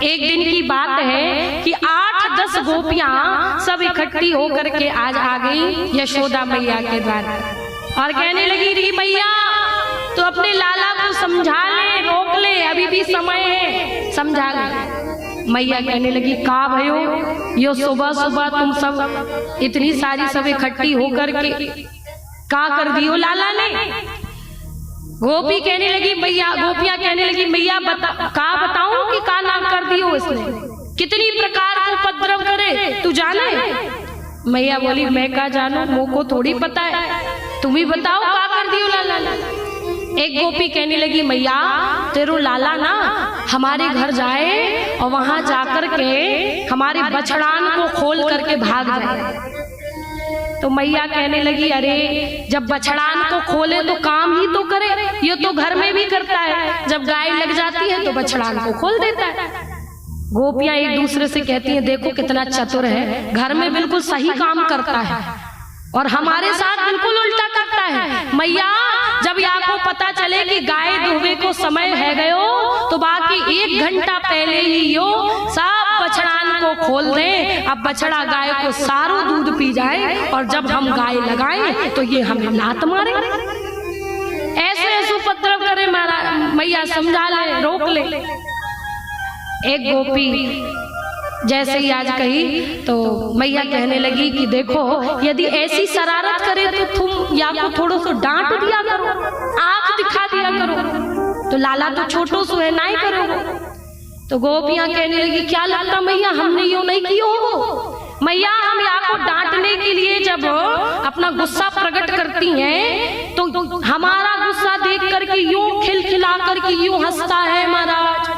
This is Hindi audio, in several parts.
एक दिन की बात है कि 8-10 गोपियां सब इकट्ठी होकर के आज आ गई यशोदा मैया के द्वार और कहने लगी री मैया तो अपने लाला को समझा ले, रोक ले, अभी भी समय है, समझा ले। मैया कहने लगी का भयो, यो सुबह सुबह तुम सब इतनी सारी सब इकट्ठी होकर के का कर दियो लाला ने। गोपी कहने लगी मैया, गोपियां कहने लगी मैया का बताऊं कि का नाम कर दियो इसने, कितनी प्रकार को उपद्रव करे तू जाने। मैया बोली मैं का जानू, मुझको थोड़ी पता है, तुम ही बताओ का कर दियो लाला। एक गोपी कहने लगी मैया तेरो लाला ना हमारे घर जाए और वहां जाकर के हमारे बछड़ान को खोल करके भाग जाए। तो मैया कहने लगी अरे जब बछड़ान को खोले तो काम ही तो करे, ये तो घर में भी करता है, जब गाय लग जाती है तो बछड़ान को खोल देता है। गोपियां एक दूसरे से कहती हैं देखो कितना चतुर है, घर में बिल्कुल सही काम करता है और हमारे साथ बिल्कुल उल्टा करता है। मैया जब आपको पता चले कि गाय दुहवे को समय है गयो तो बाकी 1 घंटा पहले ही यो सब बछड़ान को खोल दे, अब बछड़ा गाय को सारो दूध पी जाए और जब हम गाय लगाएं तो ये हमें लात मारे, ऐसे ऐसे उपद्रव करे। मैया समझा ले, रोक ले। एक गोपी जैसे ही आज कही तो मैया कहने लगी कि देखो यदि ऐसी शरारत करे तो तुम या को थोड़ा सा डांट दिया करो, आंख दिखा दिया करो, तो लाला तो छोटो सो है ना ही करो। तो गोपियां कहने लगी क्या लगता मैया हमने यूं नहीं किया हो। मैया हम यहाँ को डांटने के लिए जब अपना गुस्सा प्रकट करती हैं तो हमारा गुस्सा देख करके यूं खिलखिला करके यूं हंसता है महाराज।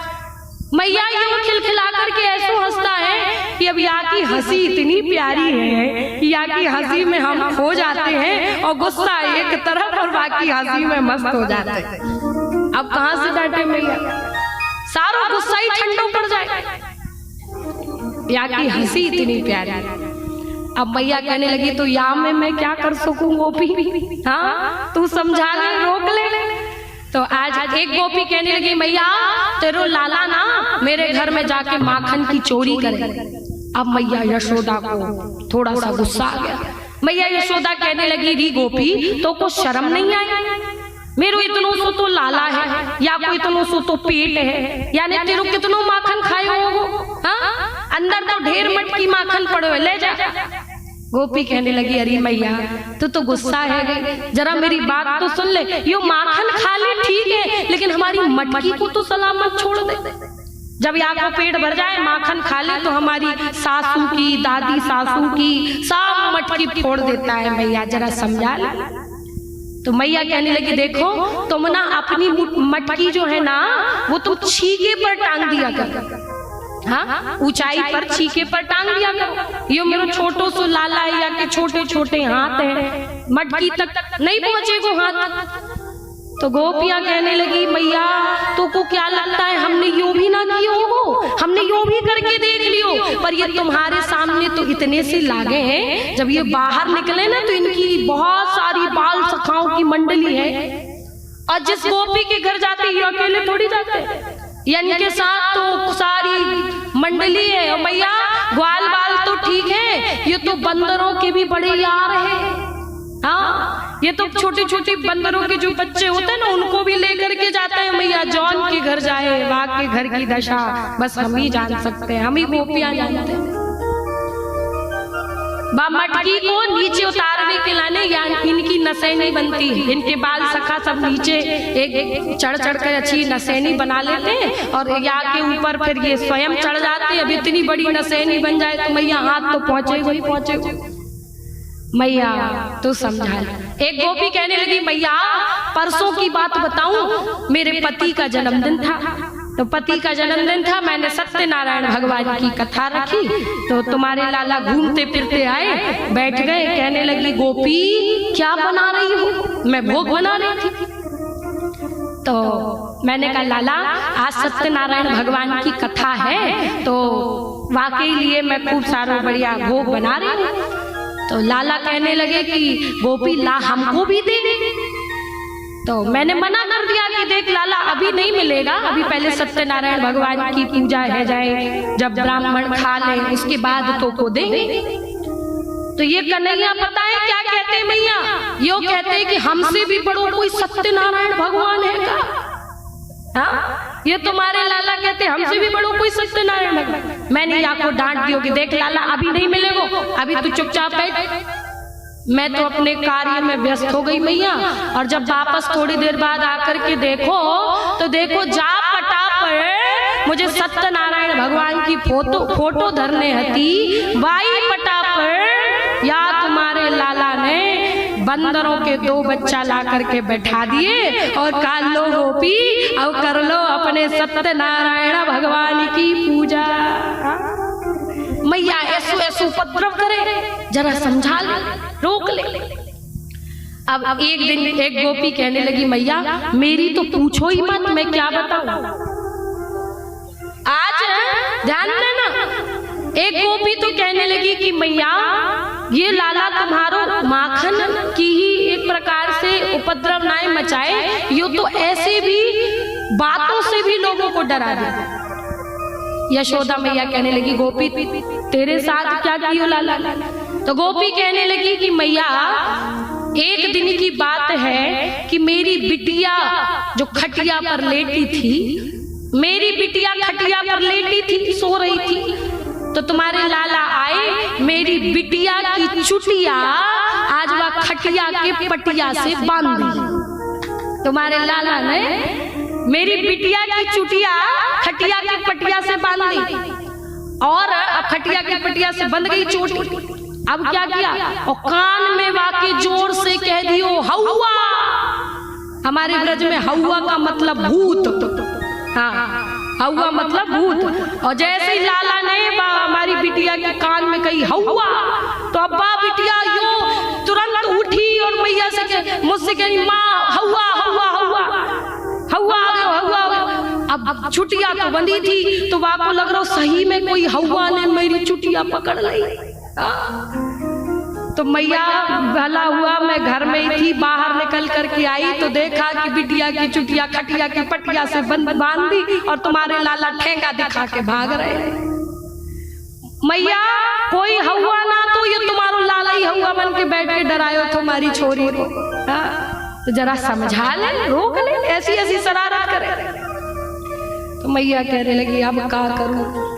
मैया यूं खिलखिला करके ऐसा हंसता है कि अब यहाँ की हंसी इतनी प्यारी है कि यहाँ की हंसी में हम खो जाते हैं और गुस्सा एक तरफ और बाकी हंसी में मस्त हो जाते हैं। अब कहाँ से डांटे मैया, सारा गुस्सा ही ठंडा पड़ जाए, यहाँ की हंसी इतनी प्यारी। अब मैया कहने लगी तो यहाँ में मैं क्या कर सकूं गोपी, हाँ तू समझा ले, रोक ले। तो आज एक गोपी कहने लगी मैया तेरो लाला ना मेरे घर में जाके माखन की चोरी करे। अब मैया यशोदा को थोड़ा सा गुस्सा आ गया। मैया यशोदा कहने लगी री गोपी तो कुछ शर्म नहीं आई, मेरो इतनो सो तो लाला है या कोई इतनो सो तो पेट है, यानी तेरो कितनो माखन खाए हो, हाँ अंदर तो ढेर मटकी माखन पड़ो ले जा। गोपी कहने लगी अरे मैया तो गुस्सा है, जरा मेरी बात तो सुन ले, यो माखन खा ले ठीक है लेकिन हमारी मटकी को तो सलामत छोड़ दे। जब आपको पेट भर जाए माखन खा ले तो हमारी सासू की, दादी सासू की सब मटकी फोड़ देता है, मैया जरा समझा ले। तो मैया कहने लगी देखो तुम ना अपनी मटकी जो है ना वो तुम छीके पर टांग दिया कर, हाँ ऊंचाई पर छीके पर टांग दिया करो। यो मेरा छोटो सो लाला या के छोटे छोटे हाथ है, मटकी तक नहीं पहुंचेगो हाथ। तो गोपियां कहने लगी मैया तो को क्या लगता है हमने यूं भी ना किया हो, हमने यूं भी करके देख लियो, पर ये तुम्हारे सामने तो इतने से लागे हैं, जब ये बाहर निकले ना तो इनकी बहुत सारी बाल सखाओं की मंडली है और जिस गोपी के घर जाते ये अकेले थोड़ी जाते, इनके साथ तो सारी मंडली है। और मैया ग्वाल बाल तो ठीक है, ये तो बंदरों के भी बड़े यार हैं, हाँ ये तो छोटे छोटे बंदरों के जो बच्चे होते हैं ना उनको भी लेकर के जाते हैं। मैया जौन के घर जाए वहां के घर की दशा बस हम ही जान सकते हैं, हम ही गोपियां जानते हैं। मटकी को नीचे उतारने के लाने इनकी नसैनी बनती है, इनके बाल सखा सब नीचे एक चढ़ चढ़ कर अच्छी नसैनी बना लेते हैं और यहाँ के ऊपर फिर ये स्वयं चढ़ जाते हैं। अब इतनी बड़ी नसैनी बन जाए तो मैया हाथ तो पहुंचेगा ही पहुंचेगा। मैया तो समझा। एक गोपी कहने लगी मैया परसों की बात बताऊं, मेरे पति का जन्मदिन था, तो पति का जन्मदिन था, मैंने सत्यनारायण भगवान की कथा रखी तो तुम्हारे लाला घूमते फिरते आए, बैठ गए, कहने लगी गोपी क्या बना रही हो, मैं भोग बना रही थी। तो मैंने कहा लाला आज सत्यनारायण भगवान की कथा है तो वाकई लिए मैं खूब सारा बढ़िया भोग बना रही हूँ। तो लाला कहने लगे कि गोपी ला हमको भी दे। तो मैंने मना कर दिया कि देख लाला अभी नहीं मिलेगा, अभी पहले सत्यनारायण भगवान की पूजा है जाए, जब ब्राह्मण खा ले उसके बाद तो को देंगे। तो ये कन्हैया पता है क्या कहते हैं मैया, यो कहते हैं कि हमसे भी बड़ो कोई सत्यनारायण भगवान है का? हाँ, ये तुम्हारे लाला कहते हैं हमसे भी बड़ो कोई सत्यनारायण भगवान। मैंने या को डांट दियो कि देख लाला अभी नहीं मिलेगा, अभी तू चुपचाप बैठ। मैं तो अपने कार्य में व्यस्त हो गई मैया, और जब वापस थोड़ी देर बाद आकर के देखो तो देखो जा पटा पर मुझे सत्यनारायण भगवान की फोटो धरने हती, वाई पटा पर या तुम्हारे लाला ने बंदरों के 2 बच्चा ला करके बैठा दिए और काल लो गोपी और कर लो अपने सत्यनारायण भगवान की पूजा। मैया ऐसो ऐसो उपद्रव करे, जरा समझा ले, रोक ले। अब एक दिन एक गोपी कहने लगी मैया मेरी तो पूछो ही मत, मैं क्या बताऊं। आज ध्यान देना, एक गोपी तो कहने लगी कि मैया ये लाला तुम्हारो माखन की ही एक प्रकार से उपद्रव ना मचाए, यो तो ऐसे भी बातों से भी लोगों को डरा दे। यशोदा मैया कहने लगी गोपी तेरे साथ क्या कियो लाला? तो गोपी कहने लगी कि मैया एक दिन की बात है कि मेरी बिटिया जो खटिया पर लेटी थी, मेरी बिटिया खटिया पर लेटी थी, सो रही थी, तो तुम्हारे लाला आए, मेरी बिटिया की चुटिया आज वह खटिया के पटिया से बांध दी। तुम्हारे लाला ने मेरी बिटिया की चुटिया खटिया की पटिया से बांध दी, और अब खटिया की पटिया से बंध गई चोटी। अब क्या किया, और कान में वाके जोर से कह दियो हौवा। हमारे ब्रज में हौवा का मतलब भूत, हाँ हौवा मतलब भूत। और जैसे ही लाला ने हमारी बिटिया के कान में कही हौवा, तो अब्बा बिटिया यो तुरंत उठी और मैया से मुझसे कही माँ हौवा हौवा हौवा हौवा हौवा। अब चुटिया तो बंधी थी, तो वाको लग रहा सही में कोई हौवा ने मेरी चुटिया पकड़ ली। तो मैया भला हुआ मैं घर में ही थी, बाहर निकल करके आई तो देखा कि बिटिया की चुटिया खटिया की पटिया से बांध दी और तुम्हारे लाला ठेंगा दिखा के भाग रहे। मैया कोई हौवा ना तो ये तुम्हारो लाला ही हौवा बन के बैठ के डरायो तुम्हारी छोरी को। तो जरा समझा ले, रोक ले, ऐसी ऐसी शरारत करे। तो मैया कहने लगी अब क्या करूं,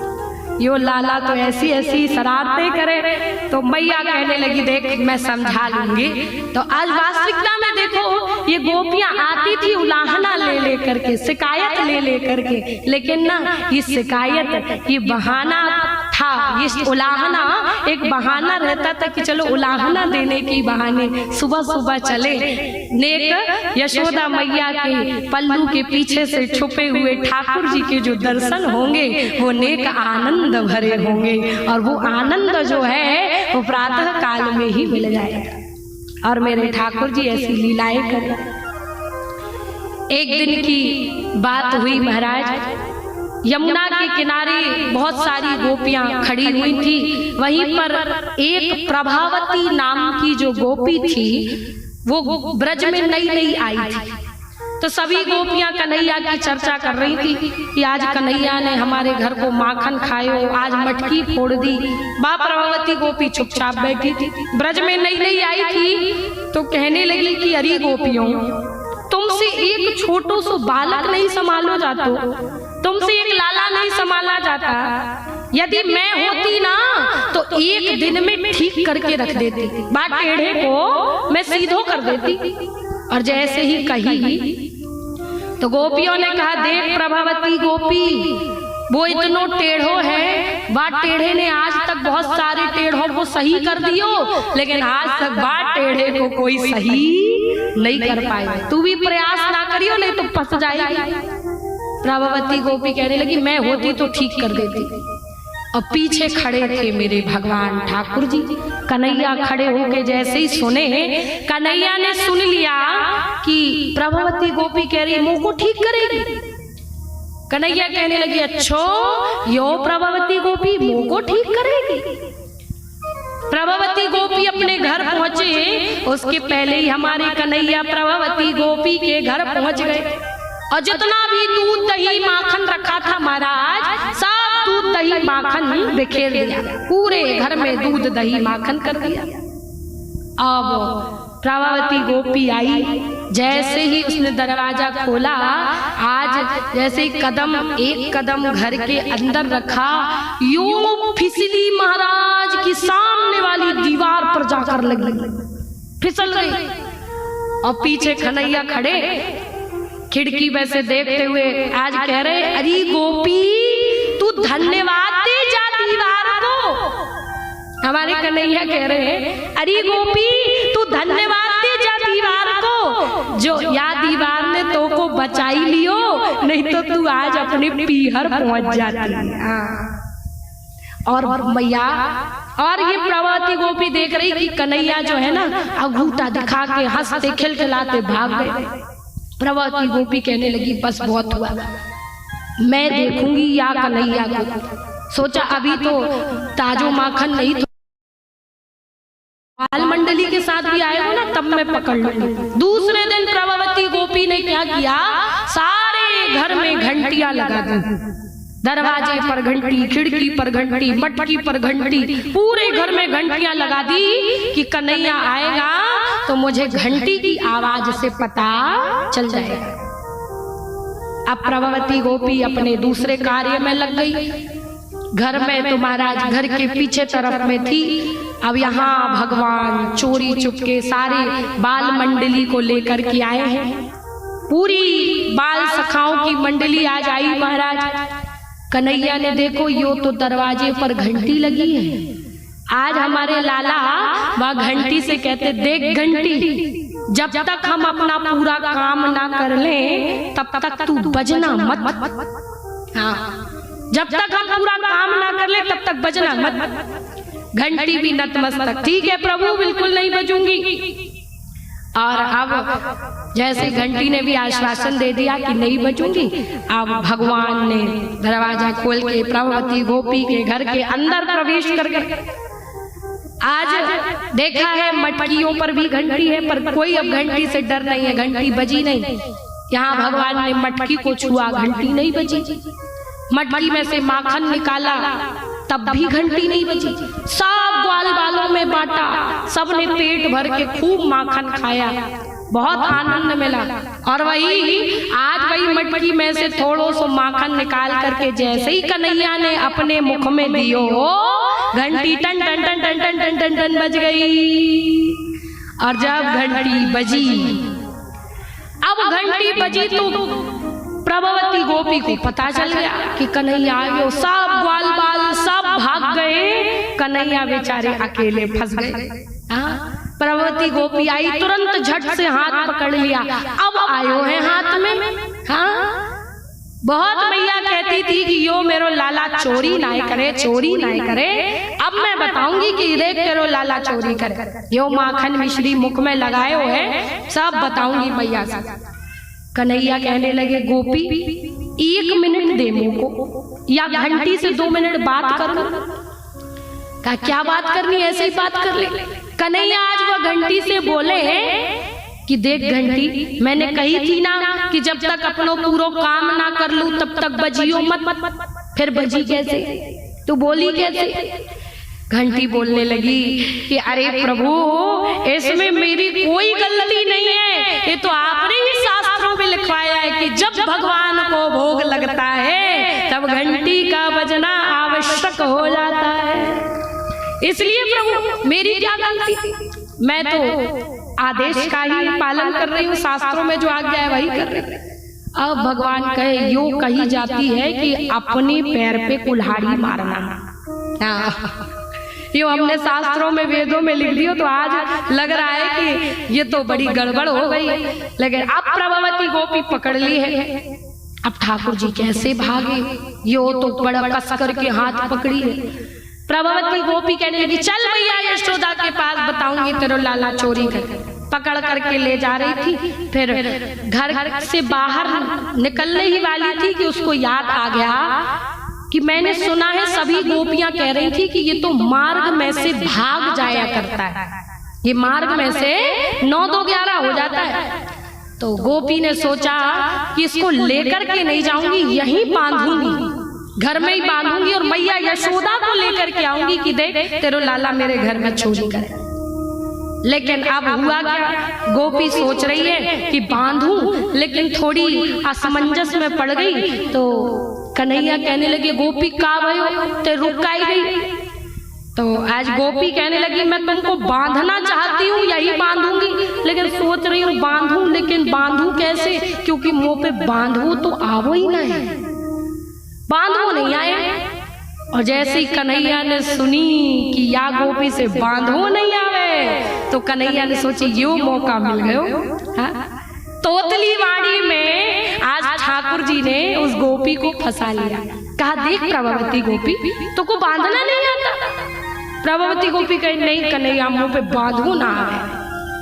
यो लाला तो ऐसी ऐसी शरारतें करे। तो मैया कहने लगी देख मैं समझा लूंगी। तो आज वास्तविकता में देखो ये गोपियां आती थी उलाहना ले करके, शिकायत ले करके, लेकिन ना ये शिकायत ये बहाना था, ये उलाहना एक बहाना रहता था कि चलो उलाहना देने की बहाने सुबह सुबह चले। नेक यशोदा मैया के पल्लू के पीछे से छुपे हुए ठाकुर जी के जो दर्शन होंगे वो नेक आनंद भरे होंगे, और वो आनंद जो है वो प्रातः काल में ही मिल जाएगा। और मेरे ठाकुर जी ऐसी लीलाएं करें। एक दिन की बात हुई महाराज, यमुना के किनारे बहुत सारी गोपियां खड़ी हुई थी। वहीं पर एक प्रभावती नाम की जो गोपी थी वो ब्रज में नई नई आई थी। तो सभी गोपियां कन्हैया की चर्चा कर रही थी कि आज कन्हैया ने हमारे घर को माखन खायो, आज मटकी फोड़ दी। माँ प्रभावती गोपी चुपचाप बैठी थी, ब्रज में नई नई आई थी। तो कहने लगी कि अरे गोपियों, तुमसे एक छोटो सो बालक नहीं संभालो जातो, तुमसे एक लाला नहीं संभाला जाता। यदि मैं होती ना तो एक दिन में ठीक करके रख देती, बात टेढ़े को मैं सीधो कर देती। और जैसे ही कही तो गोपियों ने कहा देख प्रभावती गोपी, वो इतनो टेढ़ो है, बात टेढ़े ने आज तक बहुत सारे टेढ़ों को सही कर दियो, लेकिन आज तक बात टेढ़े को कोई सही नहीं कर पाए। तू भी प्रयास ना करियो, नहीं तो फंस जाएगी। प्रभावती गोपी कहने लगी मैं होती तो ठीक कर देती। और पीछे खड़े थे मेरे भगवान ठाकुर जी। कन्हैया खड़े होके जैसे ही सुने, कन्हैया ने सुन लिया कि प्रभावती गोपी कह रही मुंह को ठीक करेगी। कन्हैया कहने लगी अच्छो यो प्रभावती गोपी मुंह को ठीक करेगी। प्रभावती गोपी अपने घर पहुंचे, उसके पहले ही हमारे कन्हैया प्रभावती गोपी के घर पहुंच गए और जितना भी दूध दही माखन रखा था महाराज, सब दूध दही माखन बिखेर दिया, पूरे घर में दूध दही माखन कर दिया। अब प्रभावती गोपी आई, जैसे ही उसने दरवाजा खोला, आज जैसे एक कदम घर के अंदर रखा, यूं फिसली महाराज की सामने वाली दीवार पर जाकर लगी, फिसल गई। और पीछे कन्हैया खड़े खिड़की में से देखते हुए आज कह रहे, अरे गोपी तू धन्यवाद दे जा दीवार को। हमारे कन्हैया कह रहे, अरे गोपी तू धन्यवाद दे जा दीवार को, जो या दीवार ने तो को बचाई लियो, नहीं तो तू आज अपने पीहर पहुंच जाती। और मैया, और ये प्रभावती गोपी देख रही कि कन्हैया जो है ना अंगूठा दिखा के हंसते खिलखिलाते भाग गए। प्रभावती गोपी कहने लगी, बस बहुत हुआ, मैं देखूंगी या कन्हैया को। सोचा अभी तो ताजो माखन नहीं, तो बाल मंडली के साथ भी आएगा ना, तब मैं पकड़ लूंगी। दूसरे दिन प्रभावती गोपी ने क्या किया, सारे घर में घंटियां लगा दी, दरवाजे पर घंटी, खिड़की पर घंटी, मटकी पर घंटी, पूरे घर में घंटियां लगा दी कि कन्हैया आएगा तो मुझे घंटी की आवाज से पता चल जाएगा। अब प्रभावती गोपी अपने दूसरे कार्य में लग गई। घर में तो महाराज घर के पीछे तरफ में थी, अब यहाँ भगवान चोरी चुपके सारे बाल मंडली को लेकर के आए हैं। पूरी बाल सखाओं की मंडली आज आई महाराज। कन्हैया ने देखो, यो तो दरवाजे पर घंटी लगी है। आज हमारे लाला वह घंटी से कहते, देख घंटी, जब तक हम अपना पूरा काम ना कर लें तब तक तू बजना मत। हाँ, जब तक हम पूरा काम ना कर ले तब तक बजना मत। घंटी भी नतमस्तक, ठीक है प्रभु, बिल्कुल नहीं बजूंगी। और अब जैसे घंटी ने भी आश्वासन दे दिया कि नहीं बजूंगी, अब भगवान ने दरवाजा खोल के प्रभावती गोपी के घर के अंदर प्रवेश कर गए। आज देखा है मटकियों पर भी घंटी है, पर कोई अब घंटी से डर नहीं है, घंटी बजी नहीं। यहाँ भगवान ने मटकी को छुआ, घंटी नहीं बजी। मटकी में से माखन निकाला, तब भी घंटी नहीं बजी। सब ग्वाल बालों में बांटा, सबने पेट भर के खूब माखन खाया, बहुत आनंद मिला। और वही मटकी में से थोड़ो सो माखन निकाल करके जैसे ही कन्हैया ने अपने मुख में दियो, घंटी टन टन टन टन टन टन टन टन बज गई। और जब घंटी बजी, अब घंटी बजी तो प्रभावती गोपी को पता चल गया कि कन्हैया आ गया। सब ग्वाल बाल सब भाग गए, कन्हैया बेचारे अकेले फंस गए। प्रभावती गोपी आई, तुरंत झट से हाथ पकड़ लिया, अब आयो है हाथ में। हाँ, बहुत मैया कहती थी कि यो मेरो लाला चोरी ना करे, चोरी ना करे। अब मैं बताऊंगी कि देख तेरो लाला चोरी करे, यो माखन मिश्री मुख में लगाए हो है, सब बताऊंगी मैया से। कन्हैया कहने लगे, गोपी 1 मिनट दे मुझको, या घंटी से 2 मिनट बात कर लो। का क्या बात करनी, ऐसे ही बात कर ले। कन्हैया आज वह घंटी से बोले कि देख घंटी, मैंने कही थी ना कि जब तक अपनो पूरा काम ना कर लूं तब तक बजियो मत। फिर बजी कैसे, तू बोली कैसे? घंटी बोलने लगी कि अरे प्रभु, इसमें मेरी कोई गलती नहीं है, ये तो आपने ही शास्त्रों में लिखवाया है कि जब भगवान को भोग लगता है तब घंटी का बजना आवश्यक हो जाता है। इसलिए प्रभु मेरी क्या गलती, मैं तो आदेश का ही पालन कर रही हूँ, शास्त्रों में जो आज्ञा है वही कर रही हूँ। अब भगवान कहे, यो कही जाती है कि अपने पैर पे कुल्हाड़ी मारना। यो हमने शास्त्रों में वेदों में लिख दियो तो आज लग रहा है कि ये तो बड़ी गड़बड़ हो गई। लेकिन अब प्रभावती गोपी पकड़ ली है। अब ठाकुर जी कैसे भागे, यो तो बड़ा कस करके हाथ पकड़ी है। प्रभावती गोपी कहने लगी, चल भैया यशोदा के पास, बताऊंगी तेरो लाला चोरी कर। पकड़ करके ले जा रही थी, फिर घर से बाहर निकलने ही वाली थी कि उसको याद आ गया कि मैंने सुना है सभी गोपियां कह रही थी कि ये तो मार्ग में से भाग जाया करता है, ये मार्ग में से 9 2 11 हो जाता है। तो गोपी ने सोचा कि इसको लेकर के नहीं जाऊंगी, यहीं बांधूंगी, घर में ही बांधूंगी और मैया यशोदा को लेकर के आऊंगी कि देख तेरो लाला मेरे घर में चोरी करे। लेकिन अब हुआ क्या, गोपी सोच रही है कि बांधूं, लेकिन थोड़ी असमंजस में पड़ गई। तो कन्हैया कहने लगे गोपी का भयो ते रुकाई गई। तो आज गोपी कहने लगी मैं तुमको बांधना चाहती हूँ, यही बांधूंगी, लेकिन सोच रही हूँ बांधूं, लेकिन बांधूं कैसे, क्योंकि मुंह पे बांधो तो आवो ही नहीं, बांधो नहीं आए। और जैसे ही कन्हैया ने सुनी कि या गोपी से बांधो नहीं आवे, तो कन्हैया ने सोची यो मौका मिल गयो। तोतली वाड़ी में आज ठाकुर जी ने उस गोपी को फंसा लिया। कहा देख प्रभावती गोपी तो को बांधना नहीं आता। प्रभावती गोपी कही नहीं कन्हैया मुंह पे बांधो ना आवे।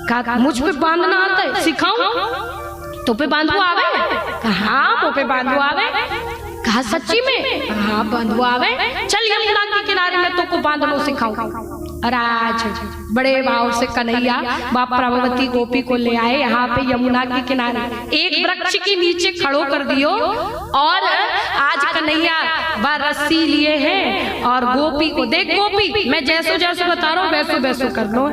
कहा मुझ पे बांधना आता है, सिखाऊं? तो पे बांधो आवे? कहा मुंह पे बांधो आवे। कहा सच्ची में? हाँ बांधो आवे, चल यमुना के किनारे में तो को बांधनो सिखाऊं। और आज बड़े भाव से कन्हैया बाप प्रभावती गोपी को ले आए यहाँ पे यमुना के किनारे, एक वृक्ष के नीचे खड़ो कर दियो। और आज कन्हैया वह रस्सी लिए हैं और गोपी को देख गोपी मैं जैसो जैसो बता रहा हूँ वैसो वैसो कर लो।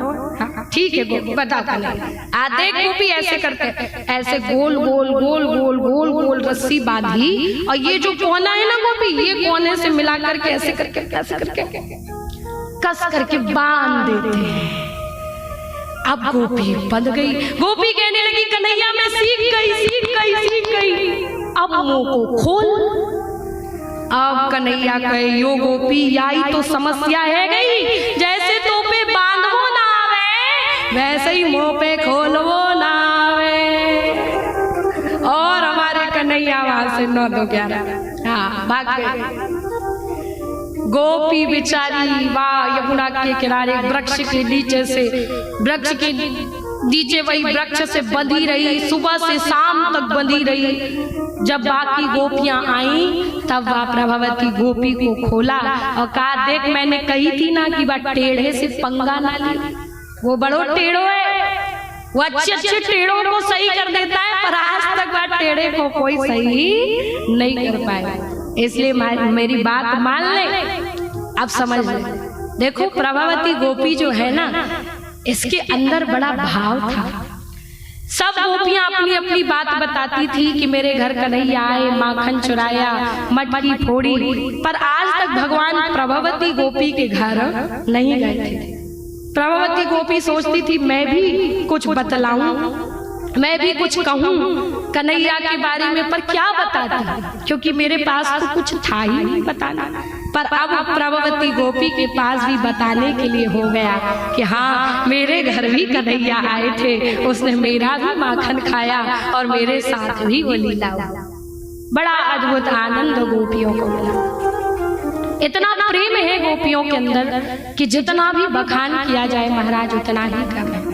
ठीक है गोपी बता कन्हैया। आ देख गोपी ऐसे करते, ऐसे गोल गोल गोल गोल गोल गोल रस्सी बांधी, और ये जो कोना है ना गोपी, ये कोने से मिला करके ऐसे करके कैसे करके कस करके बांध देते हैं। अब गोपी बंध गई। गोपी कहने लगी कन्हैया मैं सीख गई सीख गई सीख गई, अब मुंह को खोल। अब कन्हैया कहे यो गोपी आई तो समस्या है गई, जैसे तो पे बांधवो ना आवे वैसे ही मुंह पे खोलवो ना आवे। और हमारे कन्हैया वहां से 9 2 11 हाँ भाग गए। गोपी बिचारी वाह यमुना के किनारे वृक्ष के नीचे से, वृक्ष के नीचे वही वृक्ष से बंधी रही, सुबह से शाम तक बंधी रही। जब बाकी गोपियां आई तब वह प्रभावती गोपी को खोला और कहा देख मैंने कही थी ना कि वह टेढ़े से पंगा ना ले, वो बड़ो टेढ़ो है, वो अच्छे अच्छे टेढ़ों को सही कर देता है, पर आज तक वह टेढ़े को कोई सही नहीं कर पाया। इसलिए मेरी बात मान ले, अब समझ ले। देखो प्रभावती गोपी जो है ना, इसके अंदर बड़ा भाव था। सब गोपियां अपनी अपनी बात बताती थी कि मेरे घर कन्हैया आए, माखन चुराया, मटकी फोड़ी, पर आज तक भगवान प्रभावती गोपी के घर नहीं गए थे। प्रभावती गोपी सोचती थी मैं भी कुछ बतलाऊं, मैं भी कुछ कहूं कन्हैया के बारे में, पर क्या बताती, क्योंकि मेरे पास तो कुछ था ही नहीं बताना। पर अब प्रभावती गोपी के पास भी बताने के लिए हो गया कि हाँ मेरे घर भी कन्हैया आए थे, उसने मेरा भी माखन खाया और मेरे साथ भी वो लीला हुआ। बड़ा अद्भुत आनंद गोपियों को मिला। इतना प्रेम है गोपियों के अंदर कि जितना भी बखान किया जाए महाराज उतना ही कम है।